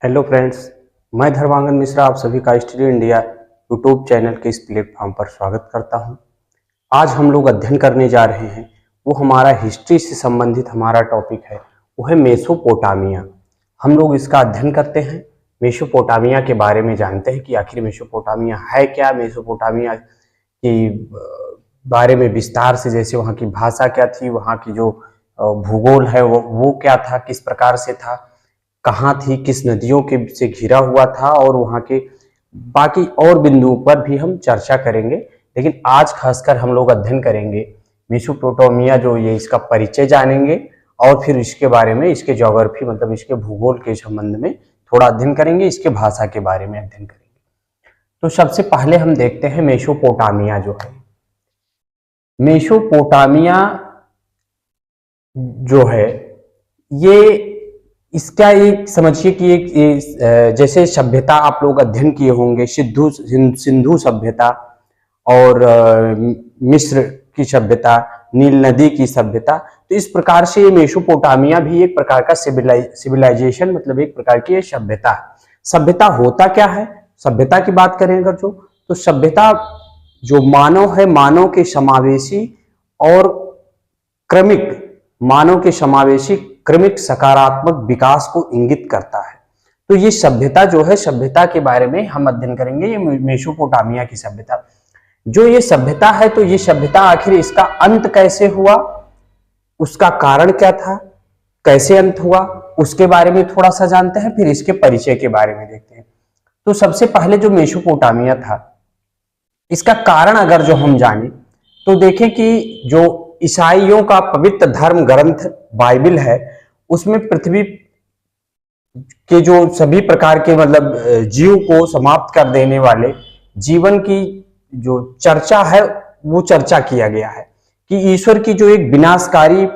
Hello friends, मैं धर्मांगन मिश्रा आप सभी का स्टडी इंडिया यूट्यूब चैनल के इस प्लेटफॉर्म पर स्वागत करता हूं। आज हम लोग अध्ययन करने जा रहे हैं, वो हमारा हिस्ट्री से संबंधित हमारा टॉपिक है, वो है मेसोपोटामिया। हम लोग इसका अध्ययन करते हैं, मेसोपोटामिया के बारे में जानते हैं कि आखिर मेसोपोटामिया है क्या, मेसोपोटामिया के बारे में विस्तार से, जैसे वहाँ की भाषा क्या थी, वहाँ की जो भूगोल है वो क्या था, किस प्रकार से था, कहाँ थी, किस नदियों के से घिरा हुआ था, और वहाँ के बाकी और बिंदुओं पर भी हम चर्चा करेंगे। लेकिन आज खासकर हम लोग अध्ययन करेंगे मेसोपोटामिया, जो ये इसका परिचय जानेंगे और फिर इसके बारे में, इसके ज्योग्राफी मतलब इसके भूगोल के संबंध में थोड़ा अध्ययन करेंगे, इसके भाषा के बारे में अध्ययन करेंगे। तो सबसे पहले हम देखते हैं मेसोपोटामिया जो है। मेसोपोटामिया जो है ये इसका एक समझिए कि एक जैसे सभ्यता आप लोग अध्ययन किए होंगे, सिंधु सभ्यता और मिस्र की सभ्यता, नील नदी की सभ्यता, तो इस प्रकार से ये मेसोपोटामिया भी एक प्रकार का सिविलाइजेशन मतलब एक प्रकार की सभ्यता है। सभ्यता होता क्या है, सभ्यता की बात करें अगर तो सभ्यता जो मानव है, मानव के समावेशी और क्रमिक सकारात्मक विकास को इंगित करता है। तो ये सभ्यता जो है, सभ्यता के बारे में हम अध्ययन करेंगे, ये मेसोपोटामिया की सभ्यता। जो ये सभ्यता है, तो ये सभ्यता आखिर इसका अंत कैसे हुआ, उसका कारण क्या था, कैसे अंत हुआ, उसके बारे में थोड़ा सा जानते हैं, फिर इसके परिचय के बारे में देखते हैं। तो सबसे पहले जो मेसोपोटामिया था, इसका कारण अगर जो हम जाने तो देखें कि जो ईसाइयों का पवित्र धर्म ग्रंथ बाइबल है, उसमें पृथ्वी के जो सभी प्रकार के मतलब जीव को समाप्त कर देने वाले जीवन की जो चर्चा है, वो चर्चा किया गया है कि ईश्वर की जो एक विनाशकारी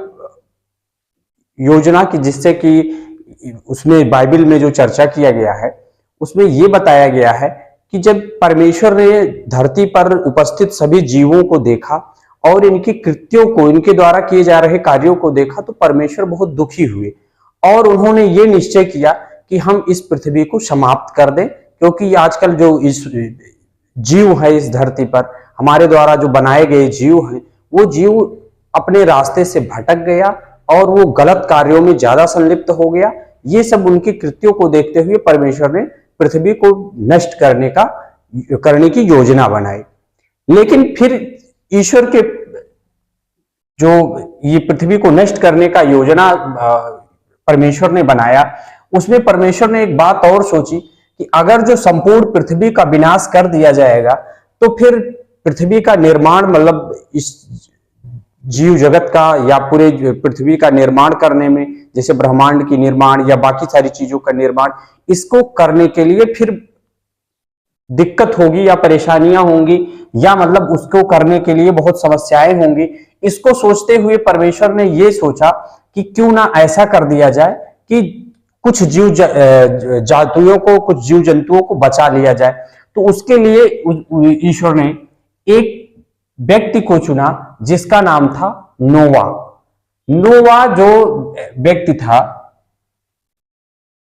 योजना की, जिससे कि उसमें बाइबल में जो चर्चा किया गया है, उसमें ये बताया गया है कि जब परमेश्वर ने धरती पर उपस्थित सभी जीवों को देखा और इनके कृत्यों को, इनके द्वारा किए जा रहे कार्यों को देखा, तो परमेश्वर बहुत दुखी हुए और उन्होंने ये निश्चय किया कि हम इस पृथ्वी को समाप्त कर दें, क्योंकि आजकल जो इस जीव है इस धरती पर, हमारे द्वारा जो बनाए गए जीव हैं, वो जीव अपने रास्ते से भटक गया और वो गलत कार्यों में ज्यादा संलिप्त हो गया। ये सब उनके कृत्यों को देखते हुए परमेश्वर ने पृथ्वी को नष्ट करने की योजना बनाई। लेकिन फिर ईश्वर के जो ये पृथ्वी को नष्ट करने का योजना परमेश्वर ने बनाया, उसमें परमेश्वर ने एक बात और सोची कि अगर जो संपूर्ण पृथ्वी का विनाश कर दिया जाएगा, तो फिर पृथ्वी का निर्माण मतलब इस जीव जगत का या पूरे पृथ्वी का निर्माण करने में, जैसे ब्रह्मांड की निर्माण या बाकी सारी चीजों का निर्माण, इसको करने के लिए फिर दिक्कत होगी या परेशानियां होंगी, या मतलब उसको करने के लिए बहुत समस्याएं होंगी। इसको सोचते हुए परमेश्वर ने ये सोचा कि क्यों ना ऐसा कर दिया जाए कि कुछ जीव जातियों को, कुछ जीव जंतुओं को बचा लिया जाए। तो उसके लिए ईश्वर ने एक व्यक्ति को चुना जिसका नाम था नोवा। नोवा जो व्यक्ति था,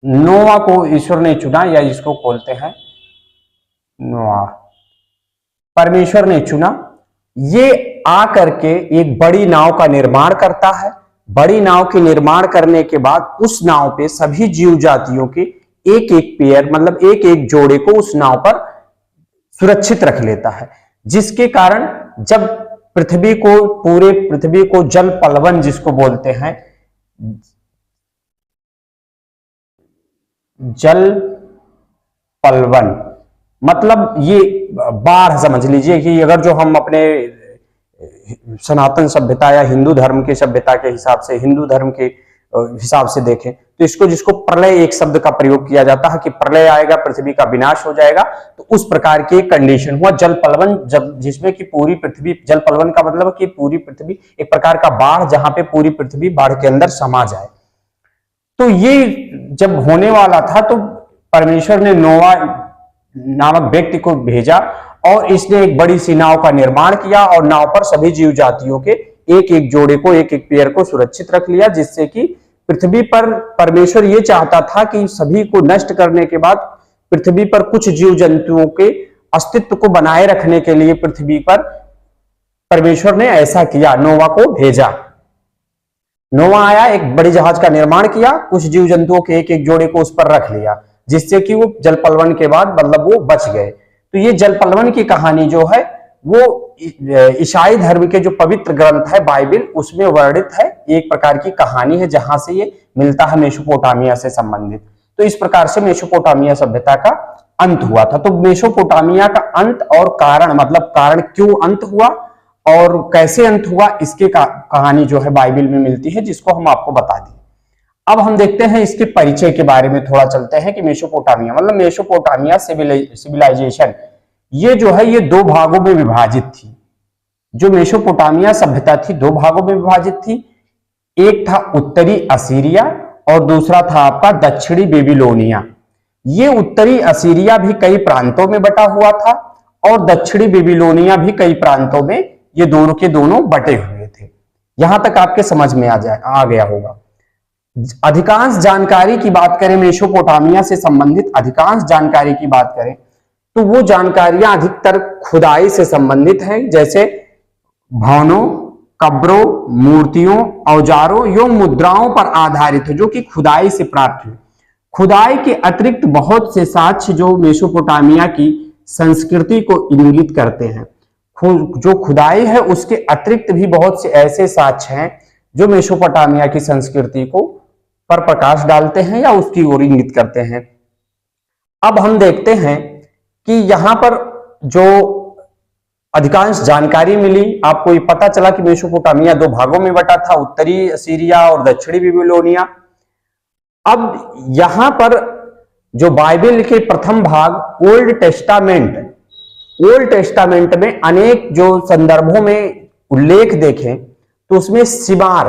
नोवा को ईश्वर ने चुना, या जिसको बोलते हैं नोआ, परमेश्वर ने चुना। ये आकर के एक बड़ी नाव का निर्माण करता है। बड़ी नाव के निर्माण करने के बाद उस नाव पे सभी जीव जातियों के एक एक पेयर मतलब एक एक जोड़े को उस नाव पर सुरक्षित रख लेता है, जिसके कारण जब पृथ्वी को, पूरे पृथ्वी को जल पलवन जिसको बोलते हैं, जल पलवन मतलब ये बाढ़ समझ लीजिए कि अगर जो हम अपने सनातन सभ्यता या हिंदू धर्म के सभ्यता के हिसाब से, हिंदू धर्म के हिसाब से देखें, तो इसको, जिसको प्रलय एक शब्द का प्रयोग किया जाता है कि प्रलय आएगा, पृथ्वी का विनाश हो जाएगा, तो उस प्रकार की एक कंडीशन हुआ जल पलवन, जब जिसमें कि पूरी पृथ्वी, जल पलवन का मतलब कि पूरी पृथ्वी एक प्रकार का बाढ़, जहां पे पूरी पृथ्वी बाढ़ के अंदर समा जाए। तो ये जब होने वाला था, तो परमेश्वर ने नोवा नामक व्यक्ति को भेजा और इसने एक बड़ी सी नाव का निर्माण किया और नाव पर सभी जीव जातियों के एक एक जोड़े को, एक एक पेयर को सुरक्षित रख लिया, जिससे कि पृथ्वी पर परमेश्वर ये चाहता था कि सभी को नष्ट करने के बाद पृथ्वी पर कुछ जीव जंतुओं के अस्तित्व को बनाए रखने के लिए पृथ्वी पर परमेश्वर ने ऐसा किया, नोवा को भेजा। नोवा आया, एक बड़ी जहाज का निर्माण किया, कुछ जीव जंतुओं के एक एक जोड़े को उस पर रख लिया, जिससे कि वो जलपलवन के बाद मतलब वो बच गए। तो ये जलपलवन की कहानी जो है वो ईसाई धर्म के जो पवित्र ग्रंथ है बाइबिल, उसमें वर्णित है, एक प्रकार की कहानी है जहां से ये मिलता है मेसोपोटामिया से संबंधित। तो इस प्रकार से मेसोपोटामिया सभ्यता का अंत हुआ था। तो मेसोपोटामिया का अंत और कारण, मतलब कारण क्यों अंत हुआ और कैसे अंत हुआ, इसके कहानी जो है बाइबिल में मिलती है, जिसको हम आपको बता दें। अब हम देखते हैं इसके परिचय के बारे में थोड़ा चलते हैं कि मेसोपोटामिया मतलब मेसोपोटामिया सिविलाइजेशन ये जो है ये दो भागों में विभाजित थी। जो मेसोपोटामिया सभ्यता थी दो भागों में विभाजित थी, एक था उत्तरी असीरिया और दूसरा था आपका दक्षिणी बेबीलोनिया। ये उत्तरी असीरिया भी कई प्रांतों में बटा हुआ था और दक्षिणी बेबीलोनिया भी कई प्रांतों में, ये दोनों के दोनों बटे हुए थे। यहां तक आपके समझ में आ गया होगा। अधिकांश जानकारी की बात करें, मेसोपोटामिया से संबंधित अधिकांश जानकारी की बात करें तो वो जानकारियां अधिकतर खुदाई से संबंधित हैं, जैसे भवनों, कब्रों, मूर्तियों, औजारों एवं मुद्राओं पर आधारित है, जो कि खुदाई से प्राप्त हुई। खुदाई के अतिरिक्त बहुत से साक्ष्य जो मेसोपोटामिया की संस्कृति को इंगित करते हैं। जो खुदाई है उसके अतिरिक्त भी बहुत से ऐसे साक्ष्य हैं जो मेसोपोटामिया की संस्कृति को पर प्रकाश डालते हैं या उसकी ओर इंगित करते हैं। अब हम देखते हैं कि यहां पर जो अधिकांश जानकारी मिली, आपको ये पता चला कि मेसोपोटामिया दो भागों में बटा था, उत्तरी असीरिया और दक्षिणी बेबीलोनिया। अब यहां पर जो बाइबिल के प्रथम भाग ओल्ड टेस्टामेंट में अनेक जो संदर्भों में उल्लेख देखें तो उसमें सिमार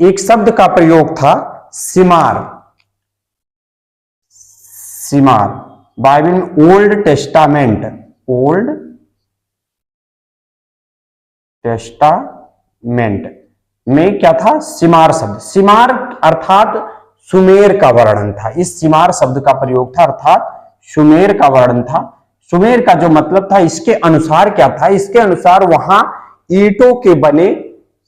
एक शब्द का प्रयोग था, सिमार बाइबल में ओल्ड टेस्टामेंट में क्या था, सिमार शब्द। सिमार अर्थात सुमेर का वर्णन था, इस सिमार शब्द का प्रयोग था, अर्थात सुमेर का वर्णन था। सुमेर का जो मतलब था, इसके अनुसार क्या था, इसके अनुसार वहां ईंटों के बने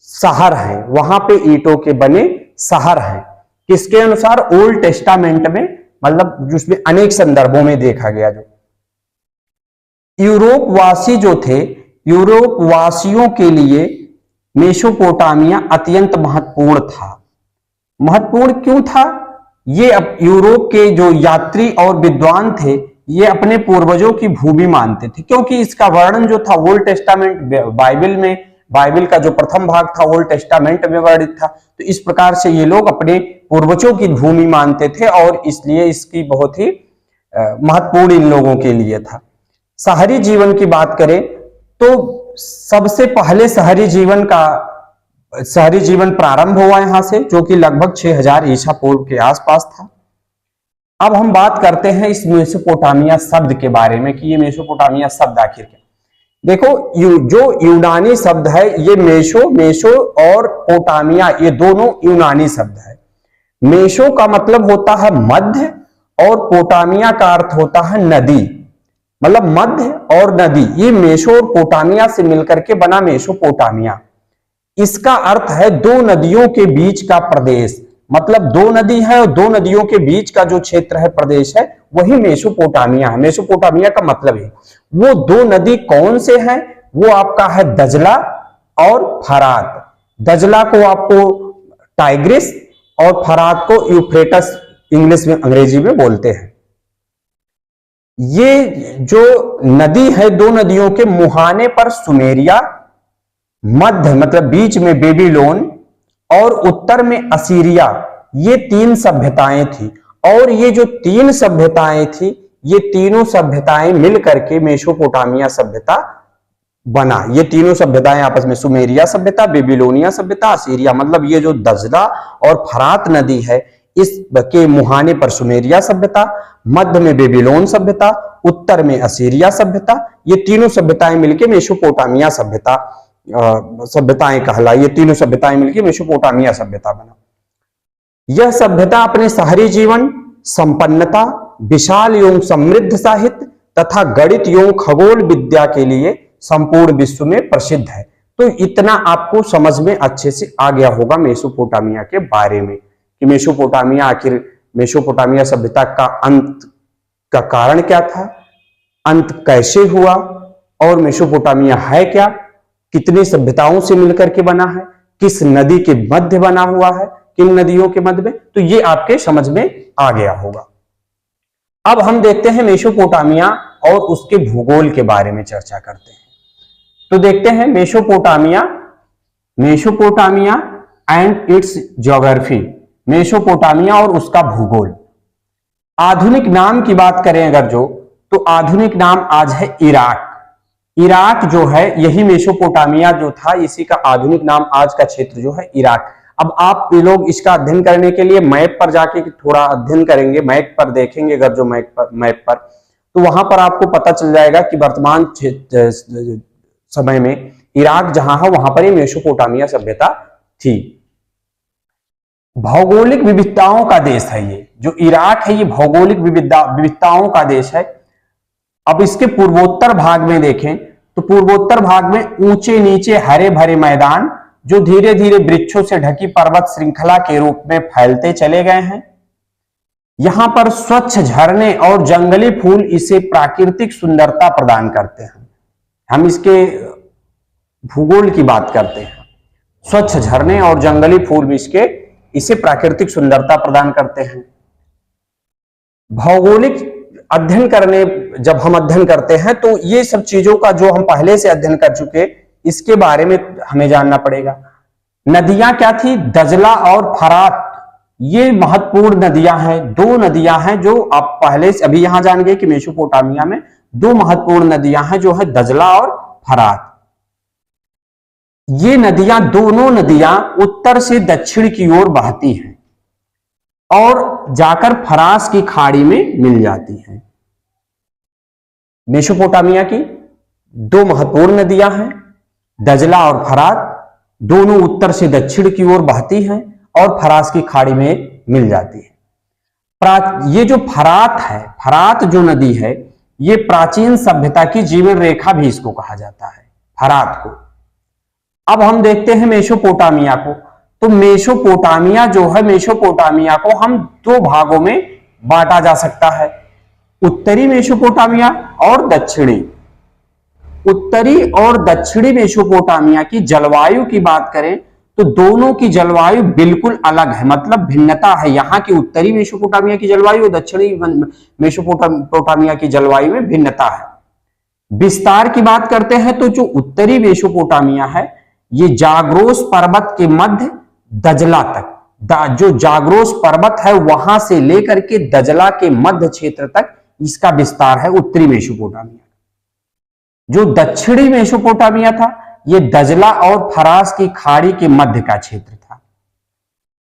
शहर हैं, वहां पे ईंटों के बने शहर हैं। किसके अनुसार, ओल्ड टेस्टामेंट में, मतलब जिसमें अनेक संदर्भों में देखा गया। जो यूरोपवासी जो थे, यूरोप वासियों के लिए मेसोपोटामिया अत्यंत महत्वपूर्ण था। महत्वपूर्ण क्यों था, ये अब यूरोप के जो यात्री और विद्वान थे ये अपने पूर्वजों की भूमि मानते थे, क्योंकि इसका वर्णन जो था ओल्ड टेस्टामेंट बाइबिल में, बाइबिल का जो प्रथम भाग था ओल्ड टेस्टामेंट में वर्णित था। तो इस प्रकार से ये लोग अपने पूर्वजों की भूमि मानते थे और इसलिए इसकी बहुत ही महत्वपूर्ण इन लोगों के लिए था। शहरी जीवन की बात करें तो सबसे पहले शहरी जीवन प्रारंभ हुआ यहां से, जो कि लगभग 6000 ईसा पूर्व के आसपास था। अब हम बात करते हैं इस मेसोपोटामिया शब्द के बारे में कि ये मेसोपोटामिया शब्द आखिर क्या। देखो, जो यूनानी शब्द है ये मेसो और पोटामिया, ये दोनों यूनानी शब्द है। मेसो का मतलब होता है मध्य और पोटामिया का अर्थ होता है नदी, मतलब मध्य और नदी। ये मेसो और पोटामिया से मिलकर के बना मेसोपोटामिया। इसका अर्थ है दो नदियों के बीच का प्रदेश, मतलब दो नदी है और दो नदियों के बीच का जो क्षेत्र है, प्रदेश है, वही मेसोपोटामिया है। मेसोपोटामिया का मतलब है वो दो नदी कौन से हैं, वो आपका है दजला और फरात। दजला को आपको टाइग्रिस और फरात को यूफ्रेटस इंग्लिश में, अंग्रेजी में बोलते हैं। ये जो नदी है, दो नदियों के मुहाने पर सुमेरिया, मध्य मतलब बीच में बेबीलोन और उत्तर में असीरिया, ये तीन सभ्यताएं थी। और ये जो तीन सभ्यताएं थी, ये तीनों सभ्यताएं मिलकर के मेसोपोटामिया सभ्यता बना। ये तीनों सभ्यताएं आपस में, सुमेरिया सभ्यता, बेबीलोनिया सभ्यता, असीरिया, मतलब ये जो दजला और फरात नदी है इस के मुहाने पर सुमेरिया सभ्यता, मध्य में बेबीलोन सभ्यता, उत्तर में असीरिया सभ्यता, ये तीनों सभ्यताएं मिलकर मेसोपोटामिया सभ्यताएं कहलाई। ये तीनों सभ्यताएं मिलकर मेसोपोटामिया सभ्यता बना। यह सभ्यता अपने शहरी जीवन, संपन्नता, विशाल एवं समृद्ध साहित्य तथा गणित एवं खगोल विद्या के लिए संपूर्ण विश्व में प्रसिद्ध है। तो इतना आपको समझ में अच्छे से आ गया होगा मेसोपोटामिया के बारे में कि मेसोपोटामिया, आखिर मेसोपोटामिया सभ्यता का अंत का कारण क्या था, अंत कैसे हुआ, और मेसोपोटामिया है क्या, कितनी सभ्यताओं से मिलकर के बना है, किस नदी के मध्य बना हुआ है, किन नदियों के मध्य में, तो ये आपके समझ में आ गया होगा। अब हम देखते हैं मेसोपोटामिया और उसके भूगोल के बारे में चर्चा करते हैं। तो देखते हैं Mesopotamia and it's geography, Mesopotamia और उसका भूगोल। आधुनिक नाम की बात करें अगर तो आधुनिक नाम आज है इराक। इराक जो है यही मेसोपोटामिया जो था, इसी का आधुनिक नाम आज का क्षेत्र जो है इराक। अब आप लोग इसका अध्ययन करने के लिए मैप पर जाके थोड़ा अध्ययन करेंगे, मैप पर देखेंगे अगर जो मैप पर तो वहां पर आपको पता चल जाएगा कि वर्तमान समय में इराक जहां है वहां पर ही मेसोपोटामिया सभ्यता थी। भौगोलिक विविधताओं का देश है ये जो इराक है, ये भौगोलिक विविधताओं का देश है। अब इसके पूर्वोत्तर भाग में देखें तो पूर्वोत्तर भाग में ऊंचे नीचे हरे भरे मैदान जो धीरे धीरे वृक्षों से ढकी पर्वत श्रृंखला के रूप में फैलते चले गए हैं। यहां पर स्वच्छ झरने और जंगली फूल इसे प्राकृतिक सुंदरता प्रदान करते हैं। हम इसके भूगोल की बात करते हैं, स्वच्छ झरने और जंगली फूल भी इसे प्राकृतिक सुंदरता प्रदान करते हैं। भौगोलिक जब हम अध्ययन करते हैं तो ये सब चीजों का जो हम पहले से अध्ययन कर चुके इसके बारे में हमें जानना पड़ेगा। नदियां क्या थी, दजला और फरात, ये महत्वपूर्ण नदियां हैं। दो नदियां हैं जो आप पहले से अभी यहां जान गए कि मेसोपोटामिया में दो महत्वपूर्ण नदियां हैं जो है दजला और फरात। ये नदियां, दोनों नदियां उत्तर से दक्षिण की ओर बहती हैं और जाकर फरास की खाड़ी में मिल जाती हैं। मेसोपोटामिया की दो महत्वपूर्ण नदियां हैं, दजला और फरात, दोनों उत्तर से दक्षिण की ओर बहती हैं और फरास की खाड़ी में मिल जाती है। ये जो फरात है, फरात जो नदी है, ये प्राचीन सभ्यता की जीवन रेखा भी इसको कहा जाता है, फरात को। अब हम देखते हैं मेसोपोटामिया को। तो मेसोपोटामिया जो है, मेसोपोटामिया को हम दो भागों में बांटा जा सकता है, उत्तरी मेसोपोटामिया और दक्षिणी। उत्तरी और दक्षिणी मेसोपोटामिया की जलवायु की बात करें तो दोनों की जलवायु बिल्कुल अलग है, मतलब भिन्नता है। यहाँ की उत्तरी मेसोपोटामिया की जलवायु और दक्षिणी मेसोपोटामिया की जलवायु में भिन्नता है। विस्तार की बात करते हैं तो जो उत्तरी मेसोपोटामिया है ये जाग्रोस पर्वत के मध्य दजला तक, जो जाग्रोस पर्वत है वहां से लेकर के दजला के मध्य क्षेत्र तक इसका विस्तार है उत्तरी मेसोपोटामिया। जो दक्षिणी मेसोपोटामिया था ये दजला और फरास की खाड़ी के मध्य का क्षेत्र था।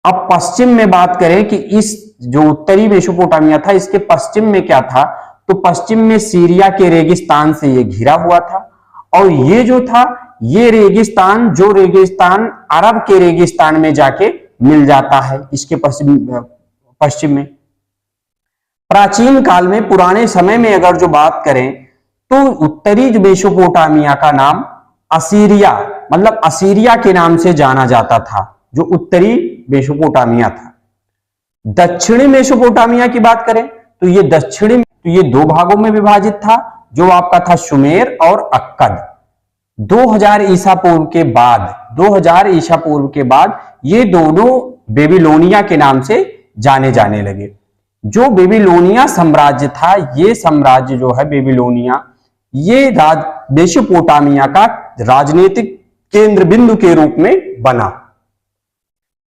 अब पश्चिम में बात करें कि इस जो उत्तरी मेसोपोटामिया था इसके पश्चिम में क्या था, तो पश्चिम में सीरिया के रेगिस्तान से ये घिरा हुआ था और ये जो था ये रेगिस्तान अरब के रेगिस्तान में जाके मिल जाता है इसके पश्चिम में। प्राचीन काल में, पुराने समय में अगर जो बात करें तो उत्तरी मेसोपोटामिया का नाम असीरिया, मतलब असीरिया के नाम से जाना जाता था, जो उत्तरी मेसोपोटामिया था। दक्षिणी मेसोपोटामिया की बात करें तो ये दो भागों में विभाजित था, जो आपका था सुमेर और अक्कद। 2000 ईसा पूर्व के बाद ये दोनों बेबीलोनिया के नाम से जाने लगे। जो बेबीलोनिया साम्राज्य था, ये साम्राज्य जो है बेबीलोनिया, ये मेसोपोटामिया का राजनीतिक केंद्र बिंदु के रूप में बना।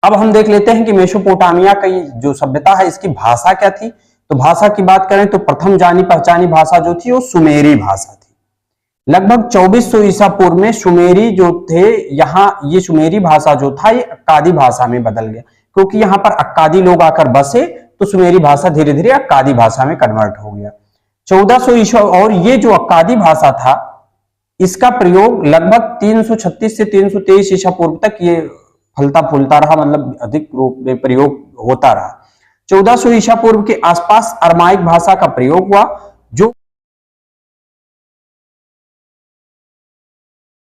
अब हम देख लेते हैं कि मेसोपोटामिया की जो सभ्यता है इसकी भाषा क्या थी। तो भाषा की बात करें तो प्रथम जानी पहचानी भाषा जो थी वो सुमेरी भाषा थी। लगभग 2400 ईसा पूर्व में सुमेरी जो थे, यहाँ ये सुमेरी भाषा जो था ये अक्कादी भाषा में बदल गया, क्योंकि यहाँ पर अक्कादी लोग आकर बसे तो सुमेरी भाषा धीरे धीरे अक्कादी भाषा में कन्वर्ट हो गया 1400 ईसा। और ये जो अक्कादी भाषा था इसका प्रयोग लगभग 336 से 323 ईसा पूर्व तक ये फलता फूलता रहा, मतलब अधिक रूप में प्रयोग होता रहा। 1400 ईसा पूर्व के आसपास अरमाइक भाषा का प्रयोग हुआ